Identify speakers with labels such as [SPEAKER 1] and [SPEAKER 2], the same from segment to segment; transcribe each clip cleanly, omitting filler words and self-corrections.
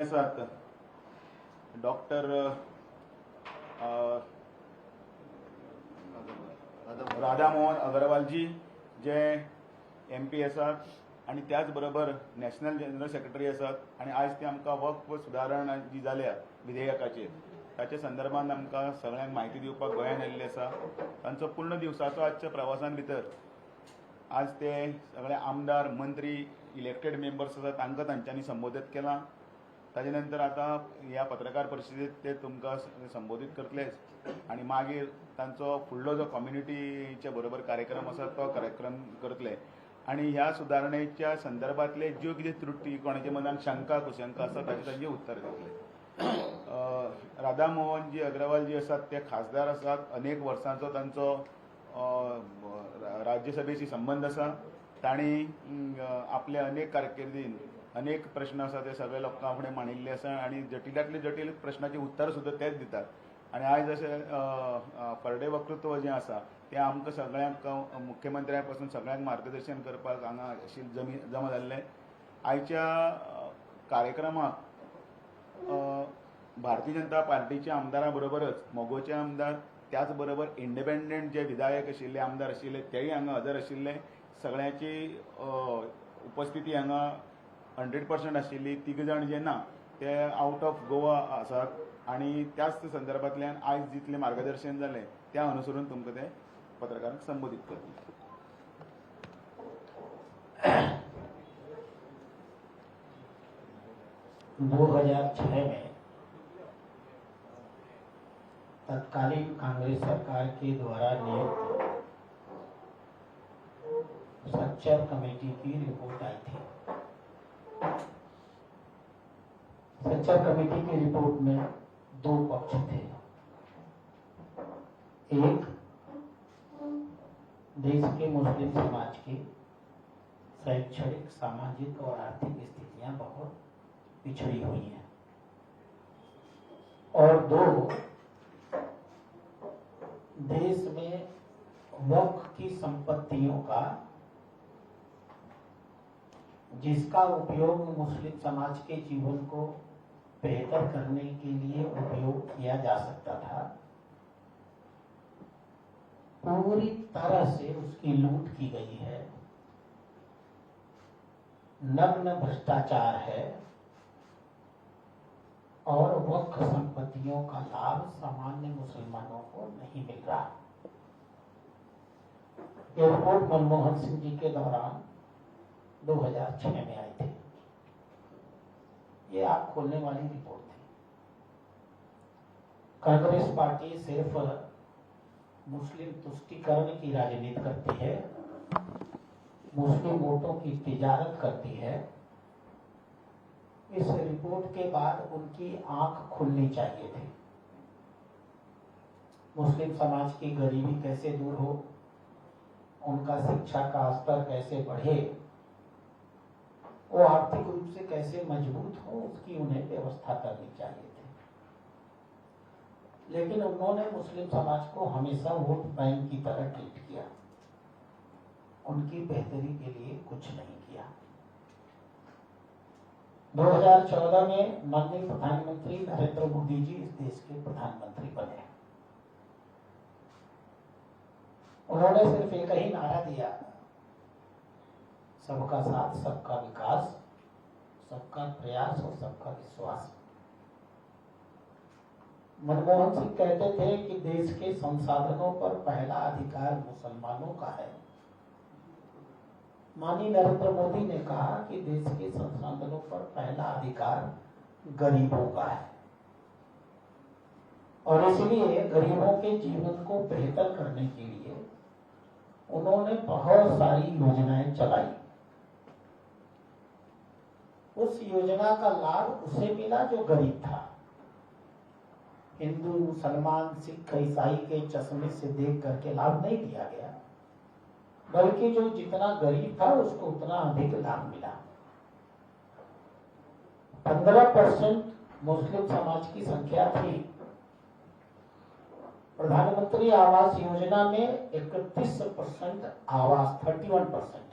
[SPEAKER 1] साथ डॉक्टर राधामोहन अगरवालजी जे MP आसात आणि त्याच बरोबर नॅशनल जनरल सेक्रेटरी आसात आणि आज ते आमकां वक्फ सुदारणा जी जाल्या विधेयकाचेर ताच्या संदर्भात आमकां सगळ्यांक म्हायती दिवपाक गोंयांत आयिल्ले आसा. तांचो पूर्ण दिवसाचो आजच्या प्रवासान भितर आज ते सगळे आमदार मंत्री इलेक्टेड मेंबर्स आसात तांकां तांच्यांनी संबोधीत केलां. ताजे नंतर आता ह्या पत्रकार परिशदेत ते तुमकां संबोधीत करतलेच आणि मागीर तांचो फुडलो जो कम्युनिटीचे बरोबर कार्यक्रम आसा तो कार्यक्रम करतले आणि ह्या सुदारणेच्या संदर्भातले ज्यो कितें त्रुटी कोणाच्या मनात शंका कुशंका आसा तांचे उत्तर दितले. राधामोहन जी अग्रवाल जी आसात ते खासदार आसात. अनेक वर्सांचो तांचो राज्यसभेशी संबंध आसा. तांणी आपल्या अनेक कारकिर्दीन अनेक प्रश्न आसा ते सगळे लोकां फुडें मांडिल्ले आसा आणि जटिलांतले जटील प्रश्नाची उत्तर सुद्दां तेच दितात. आणि आयज अशें परडे वक्तृत्व जें आसा तें आमकां सगळ्यांक मुख्यमंत्र्या पासून सगळ्यांक मार्गदर्शन करपाक हांगा जमा जाल्ले. आयच्या कार्यक्रमाक भारतीय जनता पार्टीच्या आमदारां बरोबरच मोगोचे आमदार त्याच बरोबर इंडिपेंडंट जे विधायक आशिल्ले आमदार आशिल्ले तेय हांगा हजर आशिल्ले. सगळ्यांची उपस्थिती हांगा 100% आशिल्ली. 3 जाण जे ना ते आउट ऑफ गोवा आसात आणि त्याच संदर्भातल्यान आयज जितले मार्गदर्शन जालें त्या अनुसरून तुमकां ते पत्रकारांक संबोधीत करतले.
[SPEAKER 2] 2006 में तत्कालीन कांग्रेस सरकार के द्वारा नियुक्त सच्चर कमेटी की रिपोर्ट आई थी. सच्चर कमेटी की रिपोर्ट में 2 पक्ष थे. एक, देश के मुस्लिम समाज की शैक्षणिक, सामाजिक और आर्थिक स्थितियां बहुत पिछड़ी हुई हैं, और 2, देश में वक्फ की संपत्तियों का जिसका उपयोग मुस्लिम समाज के जीवन को बेहतर करने के लिए उपयोग किया जा सकता था, पूरी तरह से उसकी लूट की गई है. नग्न भ्रष्टाचार है और वक्फ संपत्तियों का लाभ सामान्य मुसलमानों को नहीं मिल रहा. ये रिपोर्ट मनमोहन सिंह जी के दौरान 2006 में आई थी. ये आँख खोलने वाली रिपोर्ट थी. कांग्रेस पार्टी सिर्फ मुस्लिम तुष्टीकरण की राजनीति करती है, मुस्लिम वोटों की तिजारत करती है. इस रिपोर्ट के बाद उनकी आंख खुलनी चाहिए थी. मुस्लिम समाज की गरीबी कैसे दूर हो, उनका शिक्षा का स्तर कैसे बढ़े, वो आर्थिक रूप से कैसे मजबूत हो, उसकी उन्हें व्यवस्था करनी चाहिए थी. लेकिन उन्होंने मुस्लिम समाज को हमेशा वोट बैंक की तरह ट्रीट किया. उनकी बेहतरी के लिए कुछ नहीं किया. 2014 में माननीय प्रधानमंत्री नरेंद्र मोदी जी इस देश के प्रधानमंत्री बने. उन्होंने सिर्फ एक ही नारा दिया, सबका साथ, सबका विकास, सबका प्रयास और सबका विश्वास. मनमोहन सिंह कहते थे कि देश के संसाधनों पर पहला अधिकार मुसलमानों का है. माननीय नरेंद्र मोदी ने कहा कि देश के संसाधनों पर पहला अधिकार गरीबों का है, और इसलिए गरीबों के जीवन को बेहतर करने के लिए उन्होंने बहुत सारी योजनाएं चलाई. उस योजना का लाभ उसे मिला जो गरीब था. हिंदू, मुसलमान, सिख, ईसाई के चश्मे से देख करके लाभ नहीं दिया गया, बल्कि जो जितना गरीब था उसको उतना अधिक लाभ मिला. 15% मुस्लिम समाज की संख्या थी. प्रधानमंत्री आवास योजना में 31% आवास, 31%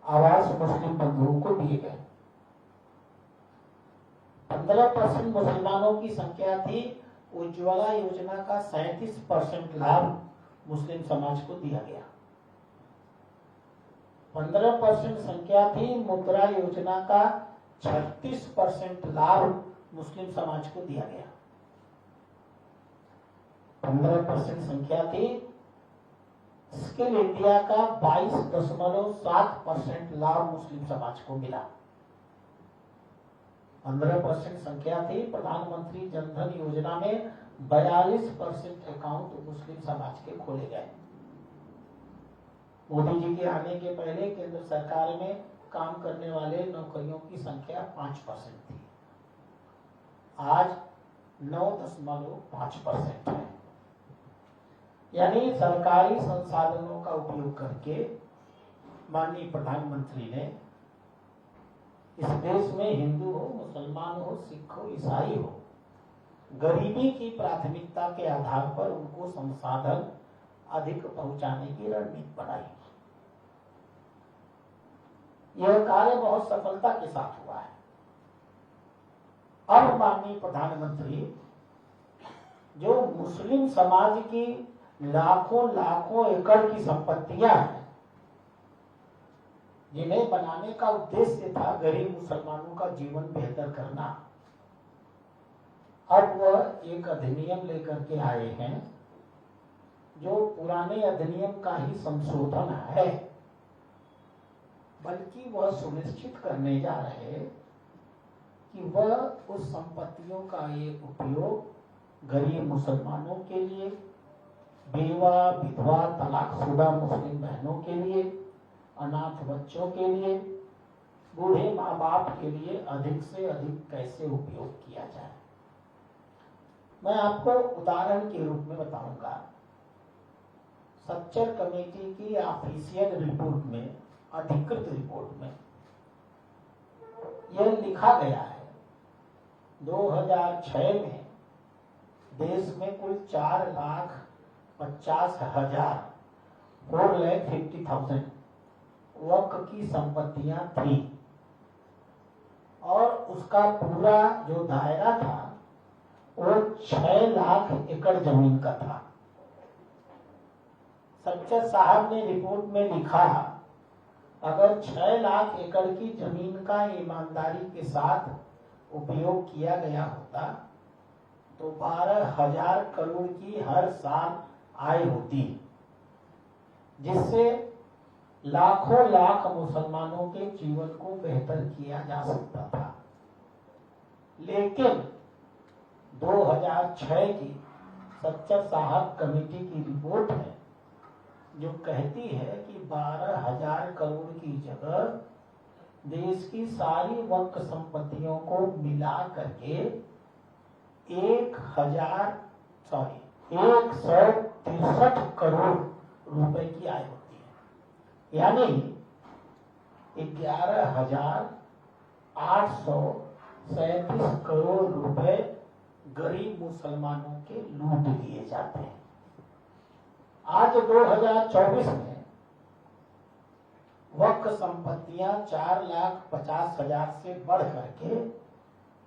[SPEAKER 2] आवास मुस्लिम बंधुओं को दिए गए. 15% मुसलमानों की संख्या थी। उज्ज्वला योजना का 37% लाभ मुस्लिम समाज को दिया गया। 15% संख्या थी। मुद्रा योजना का 36% लाभ मुस्लिम समाज को दिया गया। 15% संख्या थी। स्किल इंडिया का 22.7% लाभ मुस्लिम समाज को मिला। 15% संख्या थी। प्रधानमंत्री जनधन योजना में 42% अकाउंट मुस्लिम समाज के खोले गए। मोदी जी के आने के पहले केंद्र सरकार में काम करने वाले नौकरियों की संख्या 5% थी, आज 9.5% है। यानी सरकारी संसाधनों का उपयोग करके माननीय प्रधानमंत्री ने इस देश में हिंदू हो, मुसलमान हो, सिख हो, ईसाई हो, गरीबी की प्राथमिकता के आधार पर उनको संसाधन अधिक पहुंचाने की रणनीति बनाई। यह कार्य बहुत सफलता के साथ हुआ है। अब माननीय प्रधानमंत्री जो मुस्लिम समाज की लाखों एकड़ की संपत्तियां हैं, जिन्हें बनाने का उद्देश्य था गरीब मुसलमानों का जीवन बेहतर करना, अब वह एक अधिनियम लेकर के आए हैं जो पुराने अधिनियम का ही संशोधन है, बल्कि वह सुनिश्चित करने जा रहे कि वह उस संपत्तियों का ये उपयोग गरीब मुसलमानों के लिए, बेवा, विधवा, तलाकशुदा मुस्लिम बहनों के लिए, अनाथ बच्चों के लिए, बूढ़े माँ बाप के लिए अधिक से अधिक कैसे उपयोग किया जाए। मैं आपको उदाहरण के रूप में बताऊंगा। सच्चर कमेटी की ऑफिशियल रिपोर्ट में, अधिकृत रिपोर्ट में यह लिखा गया है 2006 में देश में कुल 4,50,000 वक्फ की संपत्तियां थी और उसका पूरा जो दायरा था वो 6 लाख एकड़ जमीन का था। सच्चर साहब ने रिपोर्ट में लिखा, अगर 6 लाख एकड़ की जमीन का ईमानदारी के साथ उपयोग किया गया होता तो 12,000 करोड़ की हर साल आय होती, जिससे लाखों लाख मुसलमानों के जीवन को बेहतर किया जा सकता था। लेकिन 2006 की सच्चर साहब कमेटी की रिपोर्ट है जो कहती है कि 12,000 करोड़ की जगह देश की सारी वक्फ संपत्तियों को मिला करके 163 करोड़ रुपए की आय होती है। यानी 11,837 करोड़ रुपए गरीब मुसलमानों के लूट लिए जाते हैं। आज 2024 में वक्फ संपत्तियां 4,50,000 से बढ़ करके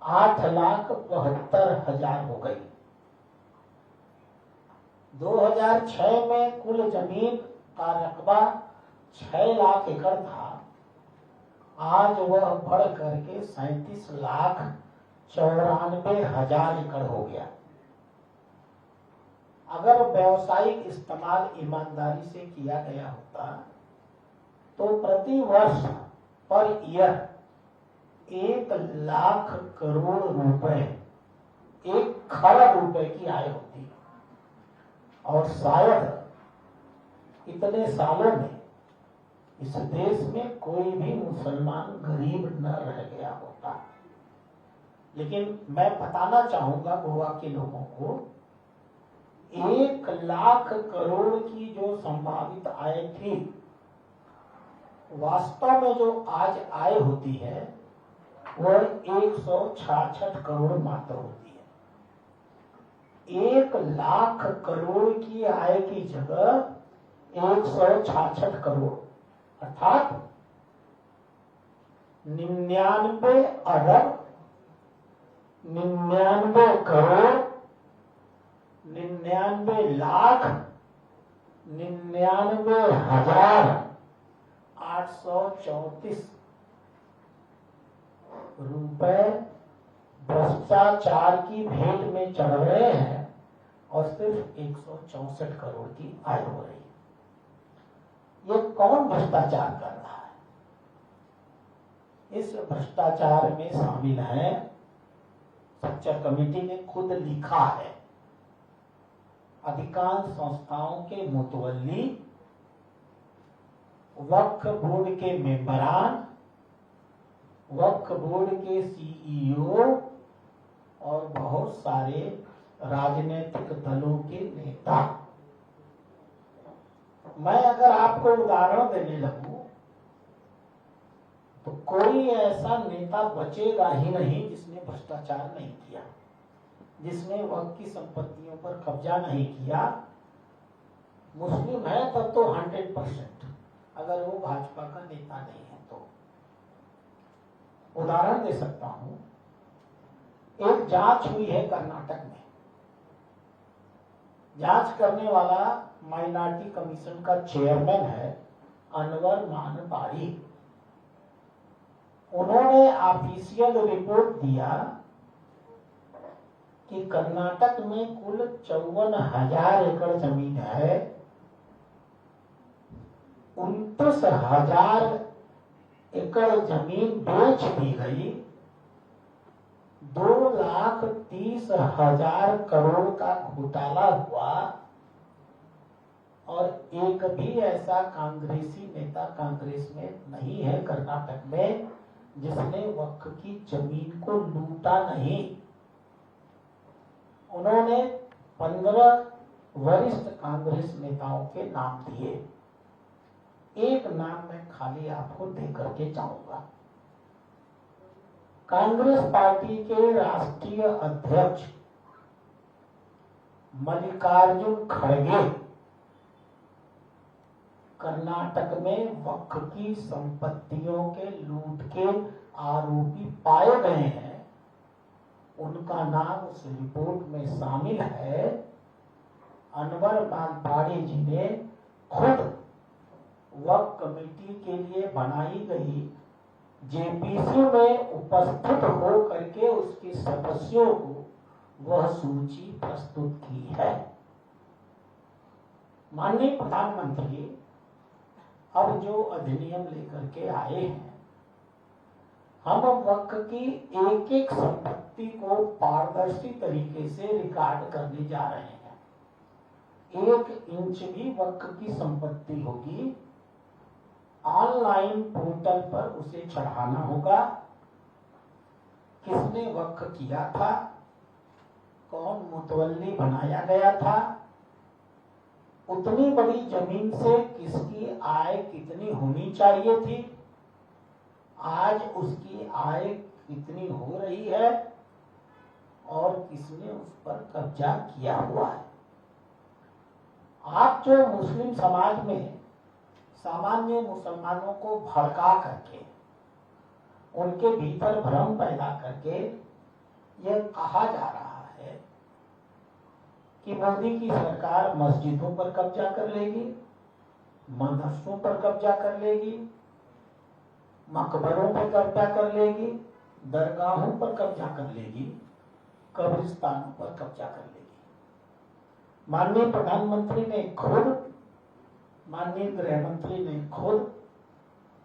[SPEAKER 2] 8,72,000 हो गई। 2006 में कुल जमीन का रकबा 6 लाख एकड़ था, आज वह बढ़ करके 37,94,000 एकड़ हो गया। अगर व्यावसायिक इस्तेमाल ईमानदारी से किया गया होता तो प्रति वर्ष पर ईयर 1 लाख करोड़ रुपए, 1 खरब रुपए की आय होती और शायद इतने सालों में इस देश में कोई भी मुसलमान गरीब न रह गया होता। लेकिन मैं बताना चाहूंगा गोवा के लोगों को, 1 लाख करोड़ की जो संभावित आय थी, वास्तव में जो आज आय होती है वह 166 करोड़ मात्र होती है। 1 लाख करोड़ की आय की जगह 166 करोड़ अर्थात 99 अरब 99 करोड़ 99 लाख 99,834 रुपए भ्रष्टाचार की भेंट में चढ़ रहे हैं और सिर्फ 164 करोड़ की आय हो रही है। ये कौन भ्रष्टाचार कर रहा है? इस भ्रष्टाचार में शामिल है, स्ट्रक्चर कमेटी ने खुद लिखा है, अधिकांश संस्थाओं के मुतवल्ली, वक्फ बोर्ड के मेंबरान, वक्फ बोर्ड के सीईओ और बहुत सारे राजनीतिक दलों के नेता। मैं अगर आपको उदाहरण देने लगूं तो कोई ऐसा नेता बचेगा ही नहीं जिसने भ्रष्टाचार नहीं किया, जिसने वक्फ की संपत्तियों पर कब्जा नहीं किया। मुस्लिम है तब तो 100%, अगर वो भाजपा का नेता नहीं है तो। उदाहरण दे सकता हूं, एक जांच हुई है कर्नाटक में। जांच करने वाला माइनॉरिटी कमीशन का चेयरमैन है अनवर मानपाड़ी। उन्होंने ऑफिशियल रिपोर्ट दिया कि कर्नाटक में कुल 54,000 एकड़ जमीन है, 29,000 एकड़ जमीन बेच दी गई, 2,30,000 करोड़ का घोटाला हुआ और एक भी ऐसा कांग्रेसी नेता कांग्रेस में नहीं है कर्नाटक में जिसने वक्फ की जमीन को लूटा नहीं। उन्होंने 15 वरिष्ठ कांग्रेस नेताओं के नाम दिए। एक नाम मैं खाली आपको देकर के जाऊंगा। कांग्रेस पार्टी के राष्ट्रीय अध्यक्ष मल्लिकार्जुन खड़गे कर्नाटक में वक्फ की संपत्तियों के लूट के आरोपी पाए गए हैं। उनका नाम उस रिपोर्ट में शामिल है। अनवर मानपाड़ी जी ने खुद वक्फ कमेटी के लिए बनाई गई जेपीसी में उपस्थित हो करके उसके सदस्यों को वह सूची प्रस्तुत की है। माननीय प्रधानमंत्री अब जो अधिनियम लेकर के आए हैं, हम वक्फ की एक एक संपत्ति को पारदर्शी तरीके से रिकॉर्ड करने जा रहे हैं। 1 इंच भी वक्फ की संपत्ति होगी, ऑनलाइन पोर्टल पर उसे चढ़ाना होगा। किसने वक्फ किया था, कौन मुतवल्ली बनाया गया था, उतनी बड़ी जमीन से किसकी आय कितनी होनी चाहिए थी, आज उसकी आय कितनी हो रही है और किसने उस पर कब्जा किया हुआ है। आप जो मुस्लिम समाज में सामान्य मुसलमानों को भड़का करके उनके भीतर भ्रम पैदा करके यह कहा जा रहा है कि मोदी की सरकार मस्जिदों पर कब्जा कर लेगी, मदरसों पर कब्जा कर लेगी, मकबरों पर कब्जा कर लेगी, दरगाहों पर कब्जा कर लेगी, कब्रिस्तानों पर कब्जा कर लेगी। माननीय प्रधानमंत्री ने खुद, माननीय गृह मंत्री ने खुद,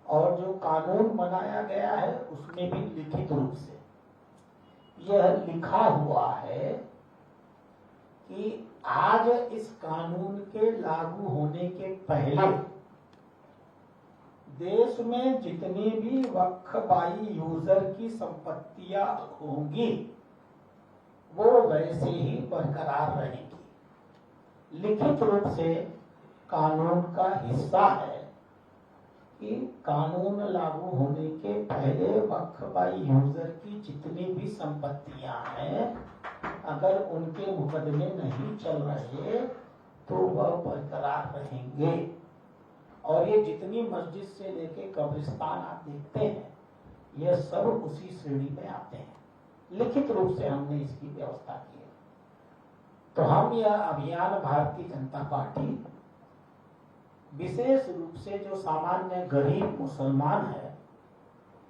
[SPEAKER 2] और जो कानून बनाया गया है उसमें भी लिखित रूप से यह लिखा हुआ है कि आज इस कानून के लागू होने के पहले देश में जितनी भी वक्फ बाई यूजर की संपत्तियां होंगी वो वैसे ही बरकरार रहेंगी। लिखित रूप से कानून का हिस्सा है कि कानून लागू होने के पहले वक्फ बाई यूजर की जितनी भी संपत्तियां हैं, अगर उनके मुकदमे नहीं चल रहे तो वह बरकरार रहेंगे। और ये जितनी मस्जिद से लेके कब्रिस्तान आप देखते हैं, ये सब उसी श्रेणी में आते हैं। लिखित रूप से हमने इसकी व्यवस्था की है। तो हम यह अभियान भारतीय जनता पार्टी विशेष रूप से जो सामान्य गरीब मुसलमान है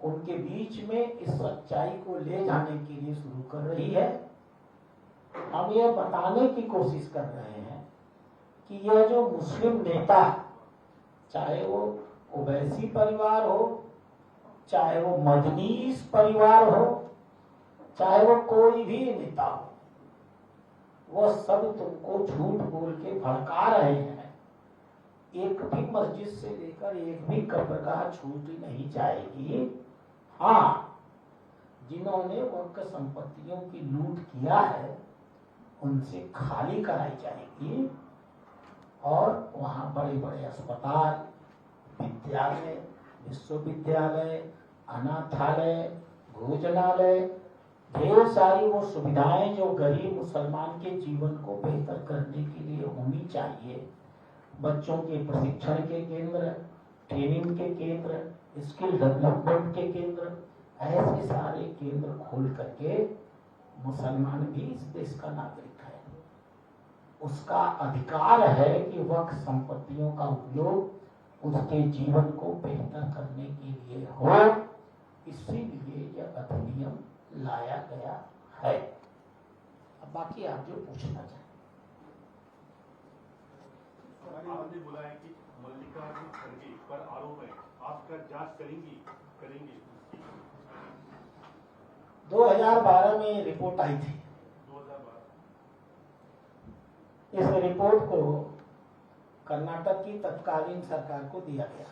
[SPEAKER 2] उनके बीच में इस सच्चाई को ले जाने के लिए शुरू कर रही है। हम यह बताने की कोशिश कर रहे हैं कि यह जो मुस्लिम नेता, चाहे वो ओवैसी परिवार हो, चाहे वो मदनीस परिवार हो, चाहे वो कोई भी नेता हो, वो सब तुमको झूठ बोल के भड़का रहे हैं। एक भी मस्जिद से लेकर एक भी कब्रगाह छूटी नहीं जाएगी। हाँ, जिन्होंने वक्फ संपत्तियों की लूट किया है उनसे खाली कराई जाएगी और वहां बड़े बड़े अस्पताल, विद्यालय, विश्वविद्यालय, अनाथालय, भोजनालय, ढेर सारी वो सुविधाएं जो गरीब मुसलमान के जीवन को बेहतर करने के लिए होनी चाहिए, बच्चों के प्रशिक्षण के केंद्र, ट्रेनिंग के केंद्र, स्किल डेवलपमेंट के केंद्र, ऐसे सारे केंद्र खोल करके मुसलमान भी इस देश का नागरिक है, उसका अधिकार है कि वक्फ संपत्तियों का उपयोग उसके जीवन को बेहतर करने के लिए हो। इसीलिए यह अधिनियम लाया गया है। अब बाकी आप जो पूछना चाहें।
[SPEAKER 3] आपने बोला है कि मल्लिकार्जुन खड़गे पर आरोप है, आपका जांच करेंगे
[SPEAKER 2] 2012 में रिपोर्ट आई थी।
[SPEAKER 3] 2012
[SPEAKER 2] इस रिपोर्ट को कर्नाटक की तत्कालीन सरकार को दिया गया।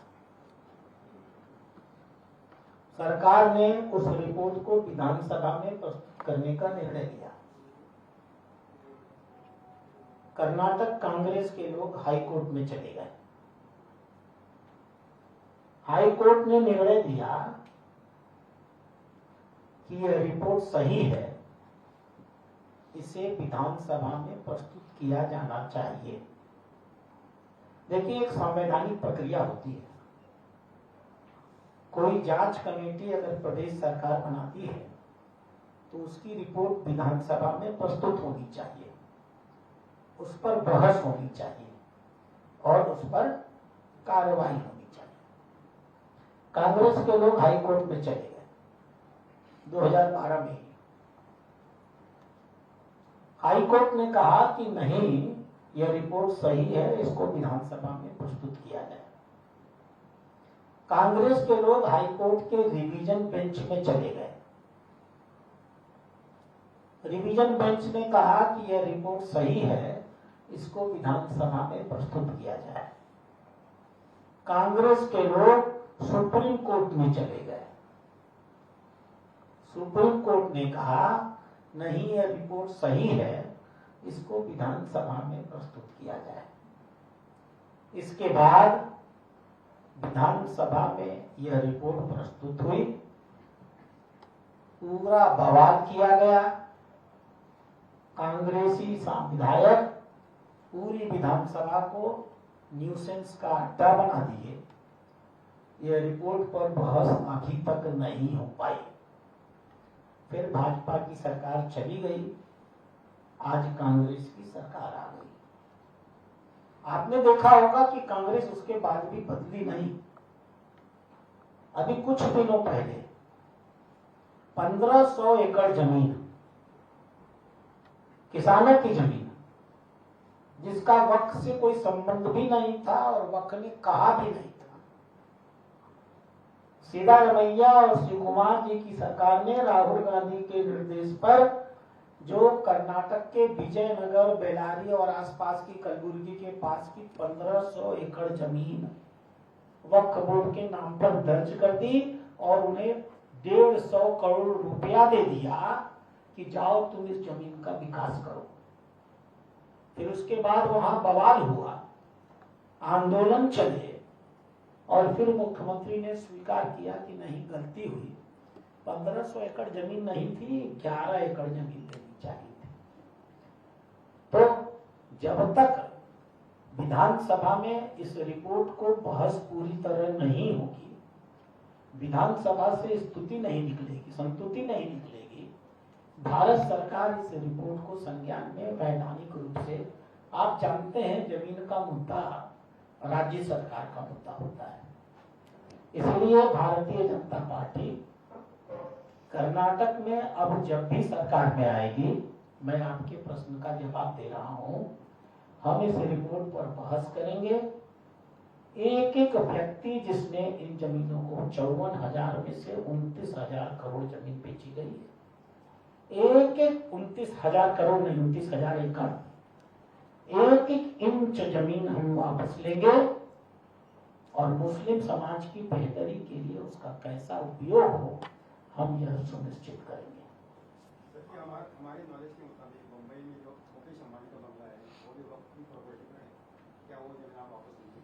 [SPEAKER 2] सरकार ने उस रिपोर्ट को विधानसभा में प्रस्तुत करने का निर्णय लिया। कर्नाटक कांग्रेस के लोग हाई कोर्ट में चले गए। हाई कोर्ट ने निर्णय दिया कि यह रिपोर्ट सही है, इसे विधानसभा में प्रस्तुत किया जाना चाहिए। देखिए, एक संवैधानिक प्रक्रिया होती है। कोई जांच कमेटी अगर प्रदेश सरकार बनाती है तो उसकी रिपोर्ट विधानसभा में प्रस्तुत होनी चाहिए, उस पर बहस होनी चाहिए और उस पर कार्रवाई होनी चाहिए। कांग्रेस के लोग हाई कोर्ट में चले गए 2012 में। हाई कोर्ट ने कहा कि नहीं, यह रिपोर्ट सही है, इसको विधानसभा में प्रस्तुत किया जाए। कांग्रेस के लोग हाई कोर्ट के रिवीजन बेंच में चले गए। रिवीजन बेंच ने कहा कि यह रिपोर्ट सही है, इसको विधानसभा में प्रस्तुत किया जाए। कांग्रेस के लोग सुप्रीम कोर्ट में चले गए। सुप्रीम कोर्ट ने कहा नहीं, यह रिपोर्ट सही है, इसको विधानसभा में प्रस्तुत किया जाए। इसके बाद विधानसभा में यह रिपोर्ट प्रस्तुत हुई, पूरा बवाल किया गया। कांग्रेसी विधायक पूरी विधानसभा को न्यूसेंस का अड्डा बना दिए। यह रिपोर्ट पर बहस अभी तक नहीं हो पाई। फिर भाजपा की सरकार चली गई, आज कांग्रेस की सरकार आ गई। आपने देखा होगा कि कांग्रेस उसके बाद भी बदली नहीं। अभी कुछ दिनों पहले 1500 एकड़ जमीन, किसानों की जमीन, जिसका वक्फ से कोई संबंध भी नहीं था और वक्फ ने कहा भी नहीं था, सिद्धारमैया और शिव कुमार जी की सरकार ने राहुल गांधी के निर्देश पर जो कर्नाटक के विजयनगर, बेलारी और आसपास की कलबुर्गी के पास की 1500 एकड़ जमीन वक्फ बोर्ड के नाम पर दर्ज कर दी और उन्हें 150 करोड़ रुपया दे दिया कि जाओ तुम इस जमीन का विकास करो। फिर उसके बाद वहां बवाल हुआ, आंदोलन चले और फिर मुख्यमंत्री ने स्वीकार किया कि नहीं, गलती हुई, 1500 एकड़ जमीन नहीं थी, 11 एकड़ जमीन लेनी चाहिए थी। तो जब तक विधानसभा में इस रिपोर्ट को बहस पूरी तरह नहीं होगी, विधानसभा से स्तुति नहीं निकलेगी, संतुति नहीं निकलेगी, भारत सरकार इस रिपोर्ट को संज्ञान में वैधानिक रूप से, आप जानते हैं जमीन का मुद्दा राज्य सरकार का मुद्दा होता है, इसलिए भारतीय जनता पार्टी कर्नाटक में अब जब भी सरकार में आएगी, मैं आपके प्रश्न का जवाब दे रहा हूं, हम इस रिपोर्ट पर बहस करेंगे। एक एक व्यक्ति जिसने इन जमीनों को 54,000 में से 29,000 करोड़ जमीन बेची गई है, एक एक 29,000 करोड़ नहीं, 29,000 एकड़, एक एक इंच जमीन हम वापस लेंगे और मुस्लिम समाज की बेहतरी के लिए उसका कैसा उपयोग हो, हम यह सुनिश्चित करेंगे।
[SPEAKER 4] हमारे नॉलेज के मुताबिक मुंबई में जो मुकेश अंबानी का बंगला है वो भी वक्त की प्रॉपर्टी में है, क्या वो जमीन आप वापस लेंगे?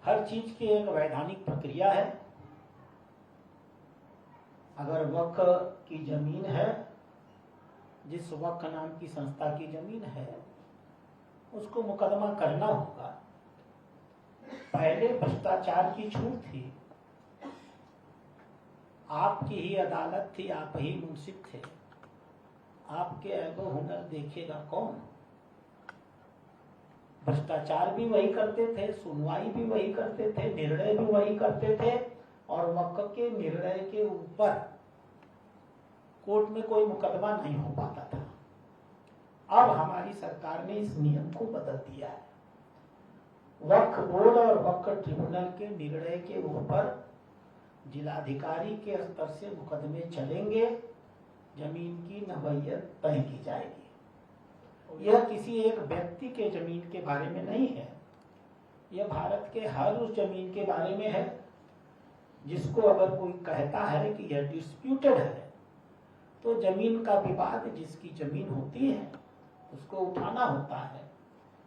[SPEAKER 2] हर चीज की एक वैधानिक प्रक्रिया है। अगर वक्फ की जमीन है, जिस वक्फ नाम की संस्था की जमीन है, उसको मुकदमा करना होगा। पहले भ्रष्टाचार की छूट थी, आपकी ही अदालत थी, आप ही मुंसिफ थे, आपके ऐबो हुनर देखेगा कौन? भ्रष्टाचार भी वही करते थे, सुनवाई भी वही करते थे, निर्णय भी वही करते थे, और वक्फ के निर्णय के ऊपर कोर्ट में कोई मुकदमा नहीं हो पाता था। अब हमारी सरकार ने इस नियम को बदल दिया है। वक्फ बोर्ड और वक्फ ट्रिब्यूनल के निर्णय के ऊपर जिलाधिकारी के स्तर से मुकदमे चलेंगे, जमीन की नवैयत तय की जाएगी। यह किसी एक व्यक्ति के जमीन के बारे में नहीं है, यह भारत के हर उस जमीन के बारे में है जिसको अगर कोई कहता है कि यह डिस्प्यूटेड है, तो जमीन का विवाद जिसकी जमीन होती है उसको उठाना होता है,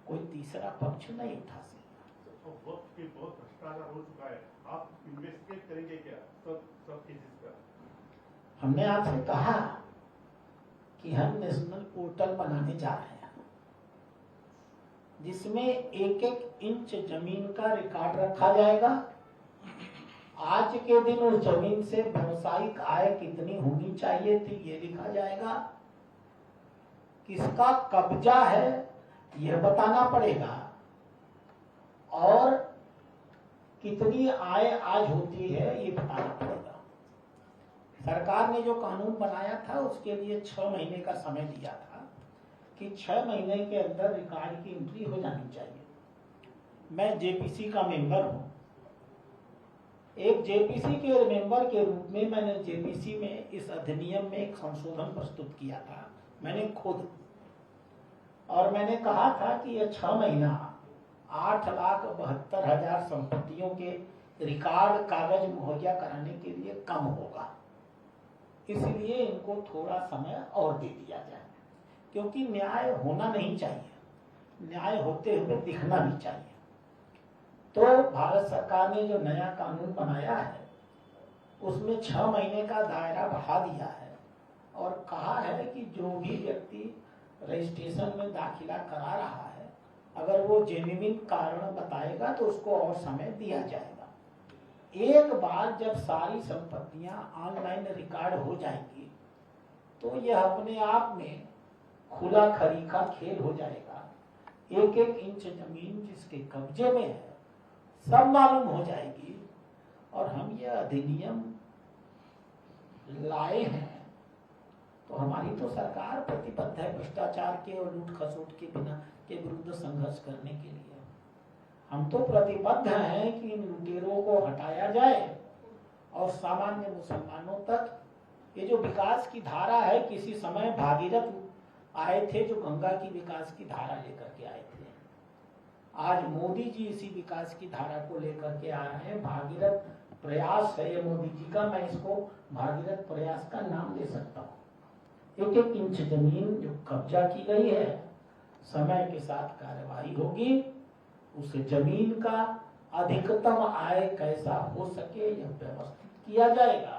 [SPEAKER 2] कोई तीसरा पक्ष नहीं उठा सकता।
[SPEAKER 3] तो वक्त के बहुत भ्रष्टाचार हो चुका है, आप इन्वेस्टिगेट करेंगे क्या सब केसेस का?
[SPEAKER 2] हमने आपसे कहा कि हम नेशनल पोर्टल बनाने जा रहे हैं जिसमें एक एक इंच जमीन का रिकॉर्ड रखा जाएगा। आज के दिन उस जमीन से व्यवसायिक आय कितनी होनी चाहिए थी ये लिखा जाएगा, किसका कब्जा है यह बताना पड़ेगा, और कितनी आय आज होती है ये बताना पड़ेगा। सरकार ने जो कानून बनाया था उसके लिए 6 महीने का समय दिया था कि 6 महीने के अंदर रिकॉर्ड की एंट्री हो जानी चाहिए। मैं जेपीसी का मेंबर हूं, एक जेपीसी के मेंबर के रूप में मैंने जेपीसी में इस अधिनियम में एक संशोधन प्रस्तुत किया था, मैंने खुद, और मैंने कहा था कि यह 6 महीना 8,72,000 संपत्तियों के रिकॉर्ड कागज मुहैया कराने के लिए कम होगा, इसलिए इनको थोड़ा समय और दे दिया जाए, क्योंकि न्याय होना नहीं चाहिए, न्याय होते हुए दिखना भी चाहिए। तो भारत सरकार ने जो नया कानून बनाया है उसमें 6 महीने का दायरा बढ़ा दिया है और कहा है कि जो भी व्यक्ति रजिस्ट्रेशन में दाखिला करा रहा है, अगर वो जेन्युइन कारण बताएगा तो उसको और समय दिया जाएगा। एक बार जब सारी संपत्तियां ऑनलाइन रिकॉर्ड हो जाएंगी तो यह अपने आप में खुला खरी का खेल हो जाएगा। एक एक इंच जमीन जिसके कब्जे में है सब मालूम हो जाएगी, और हम यह अधिनियम लाए हैं तो हमारी तो सरकार प्रतिबद्ध है भ्रष्टाचार के और लूट खसोट के बिना के विरुद्ध संघर्ष करने के लिए। हम तो प्रतिबद्ध हैं कि इन लुटेरों को हटाया जाए और सामान्य मुसलमानों तक ये जो विकास की धारा है, किसी समय भागीरथ आए थे जो गंगा की विकास की धारा लेकर के आए थे, आज मोदी जी इसी विकास की धारा को लेकर के आ रहे हैं। भागीरथ प्रयास है ये मोदी जी का, मैं इसको भागीरथ प्रयास का नाम दे सकता हूँ। एक एक इंच जमीन जो कब्जा की गई है, समय के साथ कार्यवाही होगी, उस जमीन का अधिकतम आय कैसा हो सके यह व्यवस्थित किया जाएगा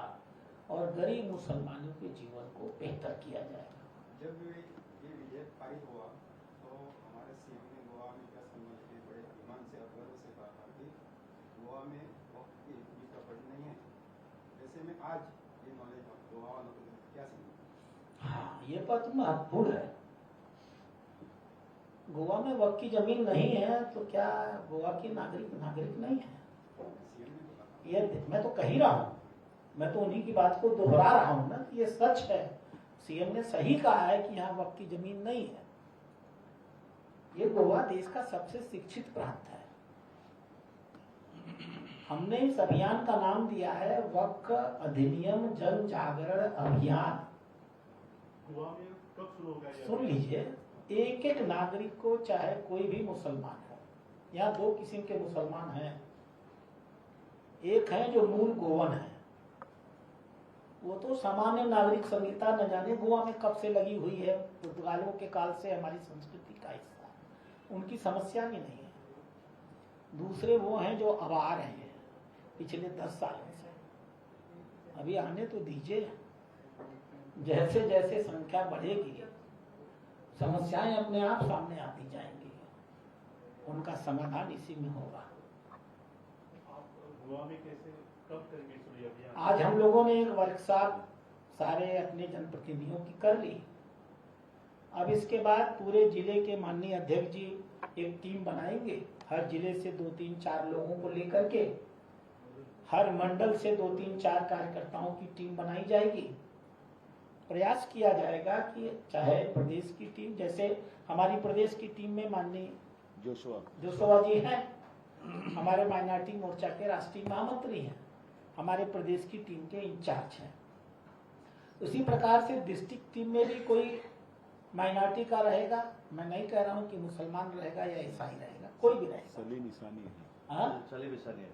[SPEAKER 2] और गरीब मुसलमानों के जीवन को बेहतर किया जाएगा।
[SPEAKER 4] जब ये विधेयक पारित हुआ तो हमारे सीएम ने गोवा में प्रेस कॉन्फ्रेंस में बड़े अभिमान से और गर्व से कहा था कि गोवा में वक्त की भी प्रॉपर्टी नहीं है। ऐसे में आज ये नॉलेज गोवा वालों को क्या समझ?
[SPEAKER 2] हाँ, ये बात महत्वपूर्ण है। गोवा में वक्त की जमीन नहीं है तो क्या गोवा के नागरिक नहीं है?
[SPEAKER 4] सीएम ने बोला।
[SPEAKER 2] ये मैं तो कह ही रहा हूँ, मैं तो उन्हीं की बात को दोहरा रहा हूँ ना कि ये सच है। सीएम ने सही कहा है कि यहाँ वक्त की जमीन नहीं है। ये गोवा देश का सबसे शिक्षित प्रांत है। हमने इस अभियान का नाम दिया है वक्फ अधिनियम जन जागरण अभियान।
[SPEAKER 3] गोवा में कब शुरू होगा ये?
[SPEAKER 2] सुन लीजिए, एक एक नागरिक को, चाहे कोई भी मुसलमान हो, यहाँ दो किस्म के मुसलमान हैं। एक है जो मूल गोवन है, वो तो सामान्य नागरिक संहिता न जाने गोवा में कब से लगी हुई है, पुर्तगालों के काल से हमारी संस्कृति का हिस्सा है, उनकी समस्या भी नहीं है। दूसरे वो हैं जो अब आ रहे हैं पिछले 10 सालों से। अभी आने तो दीजिए, जैसे जैसे संख्या बढ़ेगी समस्याएं अपने आप सामने आती जाएंगी, उनका समाधान इसी में होगा।
[SPEAKER 3] आप गोवा में कैसे कब करेंगे शुरू ये अभियान?
[SPEAKER 2] आज हम लोगों ने एक वर्कशॉप सारे अपने जनप्रतिनिधियों की कर ली। अब इसके बाद पूरे जिले के माननीय अध्यक्ष जी एक टीम बनाएंगे, हर जिले से 2-3-4 लोगों को लेकर के, हर मंडल से 2-3-4 कार्यकर्ताओं की टीम बनाई जाएगी। प्रयास किया जाएगा कि चाहे प्रदेश की टीम, जैसे हमारी प्रदेश की टीम में माननीय जोशुआ जी हैं, हमारे माइनॉरिटी मोर्चा के राष्ट्रीय महामंत्री हैं, हमारे प्रदेश की टीम के इंचार्ज हैं। उसी प्रकार से डिस्ट्रिक्ट टीम में भी कोई माइनॉरिटी का रहेगा। मैं नहीं कह रहा हूं कि मुसलमान रहेगा या ईसाई रहेगा, कोई भी रहेगा।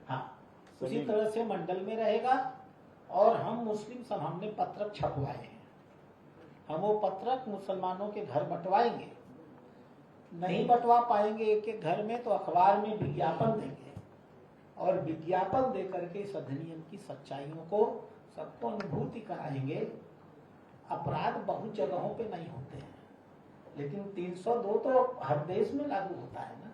[SPEAKER 2] हाँ, उसी तरह से मंडल में रहेगा। और हम मुस्लिम सब हमने पत्रक छपवाए हैं, हम वो पत्रक मुसलमानों के घर बंटवाएंगे। नहीं बंटवा पाएंगे एक एक घर में तो अखबार में विज्ञापन देंगे, और विज्ञापन दे करके इस अधिनियम की सच्चाइयों को सबको अनुभूति कराएंगे। अपराध बहुत जगहों पे नहीं होते हैं, लेकिन 302 तो हर देश में लागू होता है ना।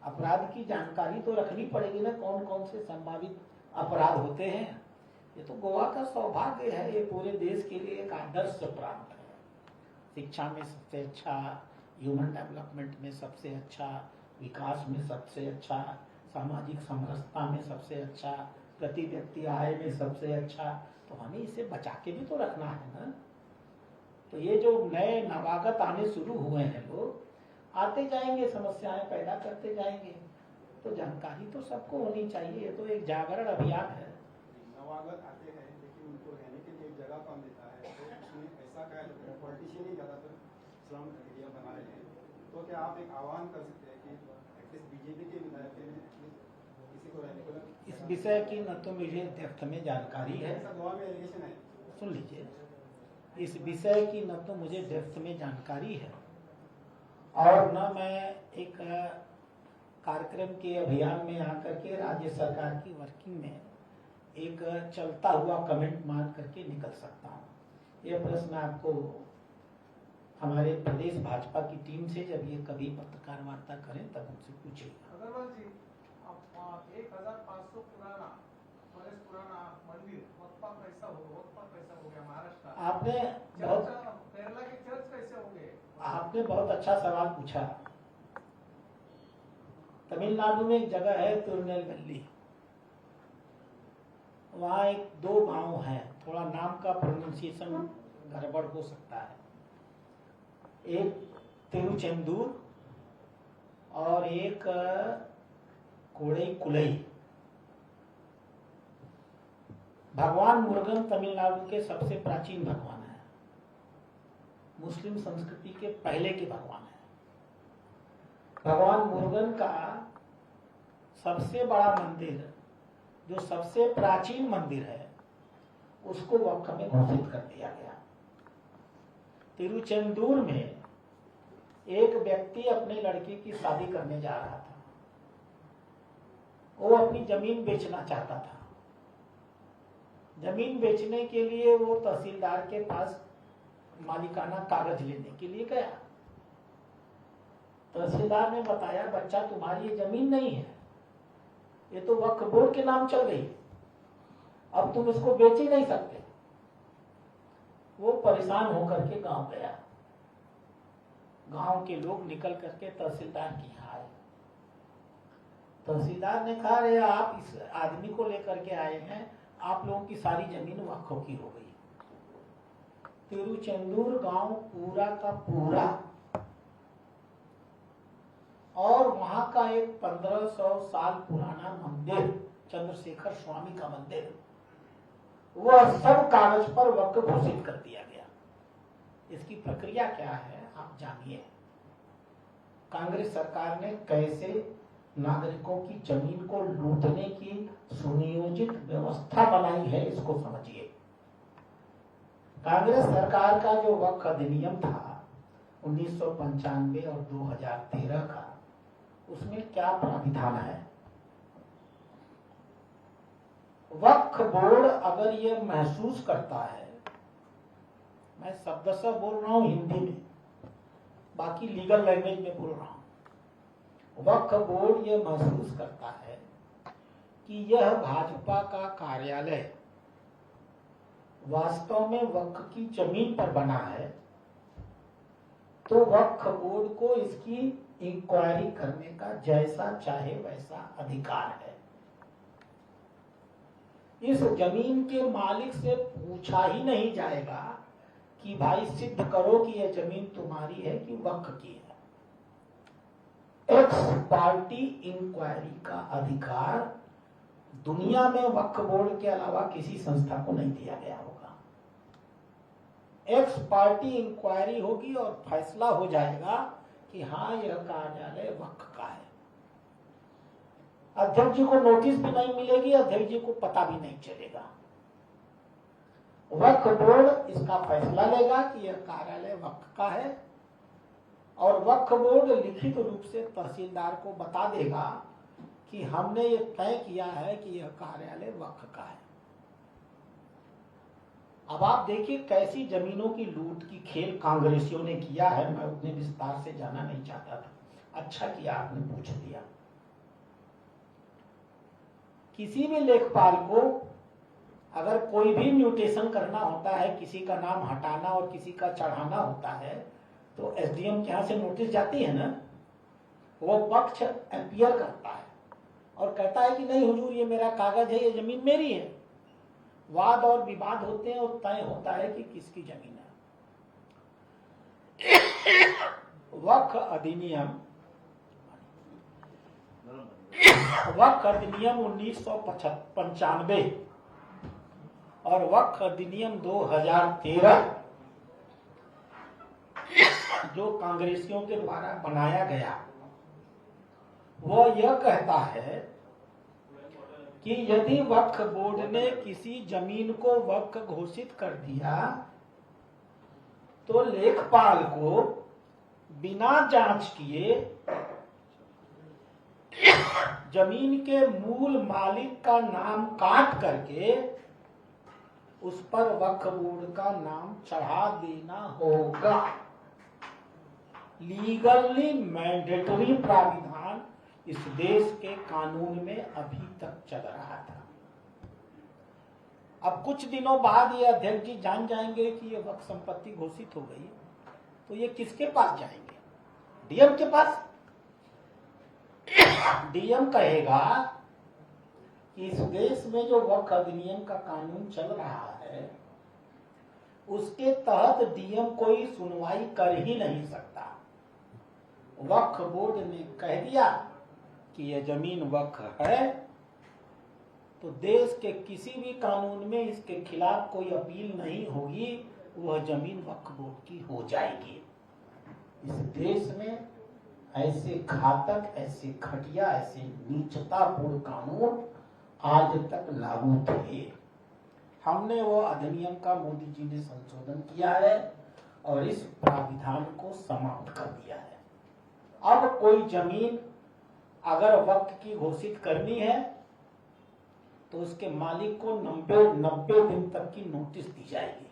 [SPEAKER 2] अपराध की जानकारी तो रखनी पड़ेगी ना, कौन कौन से संभावित अपराध होते हैं। ये तो गोवा का सौभाग्य है, ये पूरे देश के लिए एक आदर्श प्रांत है। शिक्षा में सबसे अच्छा, ह्यूमन डेवलपमेंट में सबसे अच्छा, विकास में सबसे अच्छा, सामाजिक समरसता में सबसे अच्छा, प्रति व्यक्ति आय में सबसे अच्छा। तो हमें इसे बचा के भी तो रखना है ना। तो ये जो नए नवागत आने शुरू हुए हैं लोग, आते जाएंगे, समस्याएं पैदा करते जाएंगे, तो जानकारी तो सबको होनी चाहिए। ये तो एक जागरण अभियान है।
[SPEAKER 4] नवागत आते हैं लेकिन उनको रहने के लिए एक जगह कम देता है, तो उसमें ऐसा क्या है, पॉलिटिशियन ही ज़्यादातर स्लम एरिया बना रहे हैं। तो क्या आप एक आह्वान कर सकते हैं कि एटलीस्ट बीजेपी के विधायक ने किसी को रहने को
[SPEAKER 2] इस विषय की न तो मुझे डेप्थ में जानकारी है,
[SPEAKER 4] ऐसा गोवा में एलिगेशन है।
[SPEAKER 2] सुन लीजिए, इस विषय की न तो मुझे डेप्थ में जानकारी है, और न मैं एक कार्यक्रम के अभियान में आकर के राज्य सरकार की वर्किंग में एक चलता हुआ कमेंट मान करके निकल सकता हूँ। यह प्रश्न आपको हमारे प्रदेश भाजपा की टीम से जब ये कभी पत्रकार वार्ता करें तब उनसे पूछिएगा।
[SPEAKER 5] अग्रवाल जी, 1500 वर्ष पुराना मंदिर वक्फा कैसा हो गया महाराष्ट्र?
[SPEAKER 2] आपने बहुत
[SPEAKER 5] केरला के चर्च कैसे हो गए?
[SPEAKER 2] आपने बहुत अच्छा सवाल पूछा। तमिलनाडु में एक जगह है तिरुनेलवेली, वहाँ एक 2 गांव हैं, थोड़ा नाम का प्रोनाउंसिएशन गड़बड़ हो सकता है। एक तिरुचेंदूर और एक कोड़ई कुलई। भगवान मुरुगन तमिलनाडु के सबसे प्राचीन भगवान है, मुस्लिम संस्कृति के पहले के भगवान है। भगवान मुरुगन का सबसे बड़ा मंदिर, जो सबसे प्राचीन मंदिर है, उसको वक्फ में घोषित कर दिया गया। तिरुचेंदूर में एक व्यक्ति अपने लड़की की शादी करने जा रहा था, वो अपनी जमीन बेचना चाहता था। जमीन बेचने के लिए वो तहसीलदार के पास मालिकाना कागज लेने के लिए गया। तहसीलदार ने बताया, बच्चा तुम्हारी ये जमीन नहीं है, ये तो वक्फ बोर्ड के नाम चल गई, अब तुम इसको बेच ही नहीं सकते। वो परेशान होकर के गांव गया। गांव के लोग निकल करके तहसीलदार के यहाँ आए। तहसीलदार ने कहा, अरे आप इस आदमी को लेकर के आए हैं, आप लोगों की सारी जमीन वक्फ की हो गई। तिरुचेंदूर गांव पूरा का पूरा और वहां का एक 1500 साल पुराना मंदिर, चंद्रशेखर स्वामी का मंदिर, वह सब कागज पर वक्फ घोषित कर दिया गया। इसकी प्रक्रिया क्या है आप जानिए। कांग्रेस सरकार ने कैसे नागरिकों की जमीन को लूटने की सुनियोजित व्यवस्था बनाई है, इसको समझिए। कांग्रेस सरकार का जो वक्फ अधिनियम था 1995 और 2013 का, उसमें क्या प्राविधान है? वक्फ बोर्ड अगर ये महसूस करता है, मैं शब्दशः बोल रहा हूं हिंदी में, बाकी लीगल लैंग्वेज में बोल रहा हूं, वक्फ बोर्ड ये महसूस करता है कि यह भाजपा का कार्यालय वास्तव में वक्फ की जमीन पर बना है, तो वक्फ बोर्ड को इसकी इंक्वायरी करने का जैसा चाहे वैसा अधिकार है। इस जमीन के मालिक से पूछा ही नहीं जाएगा कि भाई सिद्ध करो कि यह जमीन तुम्हारी है कि वक्फ की है। एक्स पार्टी इंक्वायरी का अधिकार दुनिया में वक्फ बोर्ड के अलावा किसी संस्था को नहीं दिया गया होगा। एक्स पार्टी इंक्वायरी होगी और फैसला हो जाएगा कि हाँ यह कार्यालय वक्फ का है। अध्यक्ष जी को नोटिस भी नहीं मिलेगी, अध्यक्ष जी को पता भी नहीं चलेगा। वक्फ बोर्ड इसका फैसला लेगा कि यह कार्यालय वक्फ का है और वक्फ बोर्ड लिखित रूप से तहसीलदार को बता देगा कि हमने ये तय किया है कि यह कार्यालय वक्फ का है। अब आप देखिए कैसी जमीनों की लूट की खेल कांग्रेसियों ने किया है। मैं उतने विस्तार से जाना नहीं चाहता था, अच्छा किया आपने पूछ दिया। किसी भी लेखपाल को अगर कोई भी म्यूटेशन करना होता है, किसी का नाम हटाना और किसी का चढ़ाना होता है, तो एसडीएम के यहाँ से नोटिस जाती है ना, वो पक्ष एम्पियर करता है और कहता है कि नहीं हुजूर ये मेरा कागज है, ये जमीन मेरी है। वाद और विवाद होते हैं और तय होता है कि किसकी जमीन है। वक्फ अधिनियम 1995 और वक्फ अधिनियम 2013 जो कांग्रेसियों के द्वारा बनाया गया, वो यह कहता है कि यदि वक्फ बोर्ड ने किसी जमीन को वक्फ घोषित कर दिया तो लेखपाल को बिना जांच किए जमीन के मूल मालिक का नाम काट करके उस पर वक्फ बोर्ड का नाम चढ़ा देना होगा। लीगली मैंडेटरी प्राविधान इस देश के कानून में अभी तक चल रहा था। अब कुछ दिनों बाद ये अध्यक्ष जी जान जाएंगे कि ये वक्फ संपत्ति घोषित हो गई, तो ये किसके पास जाएंगे? डीएम के पास। डीएम कहेगा कि इस देश में जो वक्फ अधिनियम का कानून चल रहा है उसके तहत डीएम कोई सुनवाई कर ही नहीं सकता। वक्फ बोर्ड ने कह दिया कि यह जमीन वक्फ है, तो देश के किसी भी कानून में इसके खिलाफ कोई अपील नहीं होगी, वह जमीन वक्फ बोर्ड की हो जाएगी। इस देश में ऐसे घातक, ऐसे घटिया, ऐसे नीचतापूर्ण कानून आज तक लागू थे। हमने वो अधिनियम का मोदी जी ने संशोधन किया है और इस प्राविधान को समाप्त कर दिया है। अब कोई जमीन अगर वक्त की घोषित करनी है तो उसके मालिक को 90 दिन तक की नोटिस दी जाएगी।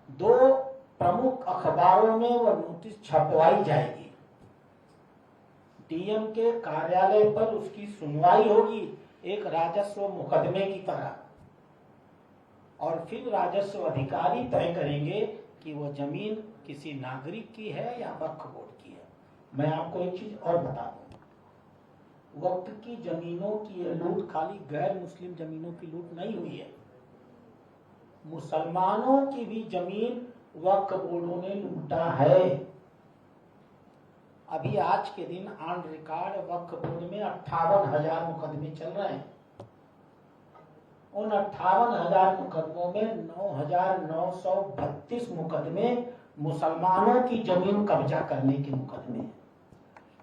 [SPEAKER 2] 2 प्रमुख अखबारों में वह नोटिस छपवाई जाएगी। डीएम के कार्यालय पर उसकी सुनवाई होगी, एक राजस्व मुकदमे की तरह। और फिर राजस्व अधिकारी तय करेंगे कि वो जमीन किसी नागरिक की है या वक्फ बोर्ड की है। मैं आपको एक चीज और बता दूं, वक्त की जमीनों की ये लूट खाली गैर मुस्लिम जमीनों की लूट नहीं हुई है, मुसलमानों की भी जमीन वक्फ बोर्डों ने लूटा है। अभी आज के दिन ऑन रिकॉर्ड वक्फ बोर्ड में 58,000 मुकदमे चल रहे हैं। उन 58,000 मुकदमों में 9,932 मुकदमे मुसलमानों की जमीन कब्जा करने के मुकदमे हैं।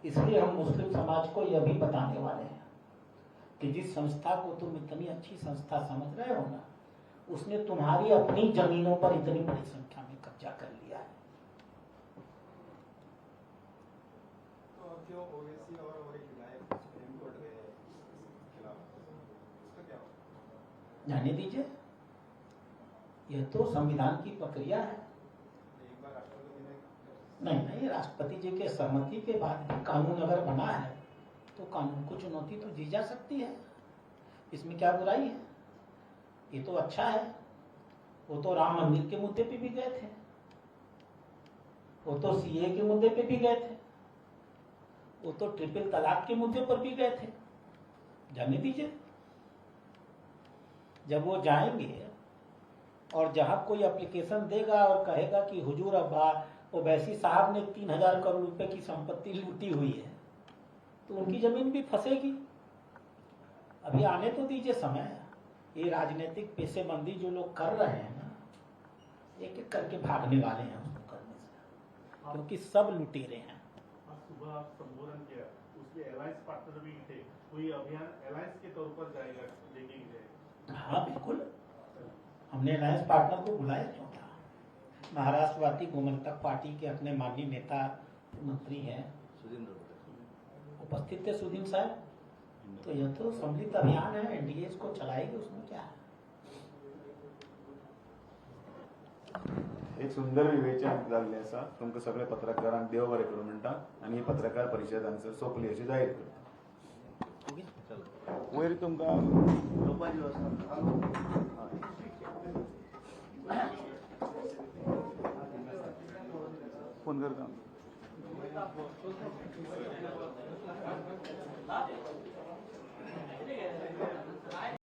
[SPEAKER 2] इसलिए हम मुस्लिम समाज को यह भी बताने वाले हैं कि जिस संस्था को तुम इतनी अच्छी संस्था समझ रहे हो ना, उसने तुम्हारी अपनी जमीनों पर इतनी बड़ी संख्या में कब्जा कर लिया है।
[SPEAKER 4] तो अब जो ओवैसी और एक विधायक सुप्रीम कोर्ट गए इसके खिलाफ, उसका क्या होगा?
[SPEAKER 2] जाने दीजिए, यह तो संविधान की प्रक्रिया है।
[SPEAKER 4] एक बार राष्ट्रपति ने
[SPEAKER 2] नहीं, राष्ट्रपति जी के सहमति के बाद भी कानून अगर बना है तो कानून को चुनौती तो दी जा सकती है, इसमें क्या बुराई है? ये तो अच्छा है। वो तो राम मंदिर के मुद्दे पे भी गए थे, वो तो सीए के मुद्दे पे भी गए थे, वो तो ट्रिपल तलाक के मुद्दे पर भी गए थे। जाने दीजिए, जब वो जाएंगे और जहां कोई एप्लीकेशन देगा और कहेगा कि हुजूर अब्बा ओवैसी साहब ने 3,000 करोड़ रुपए की संपत्ति लूटी हुई है, तो उनकी जमीन भी फंसेगी। अभी आने तो दीजिए समय। ये राजनीतिक पेशेबंदी जो लोग कर रहे हैं ना, एक एक करके भागने वाले हैं उसको करने से, क्योंकि सब लुटेरे हैं।
[SPEAKER 3] आज सुबह आप संबोधन किया, उसके अलायंस पार्टनर भी थे, कोई अभियान अलायंस के तौर पर जाएगा देखेंगे?
[SPEAKER 2] हाँ बिल्कुल, हमने अलायंस पार्टनर को बुलाया क्यों था। महाराष्ट्रवादी गोमंतक पार्टी के अपने माननीय नेता मंत्री हैं, उपस्थित थे सुदीन साहब। तो यह तो सम्मिलित अभियान है, एनडीए इसको चलाएगी, उसमें क्या है।
[SPEAKER 1] एक सुंदर विवेचन जाल्लें आसा, तुमकां सगळे पत्रकारांक देव बरें करूं म्हणटा आनी ही पत्रकार परिशद हांगसर सोंपली अशी जाहीर करता। वयर तुमकां फोन करता।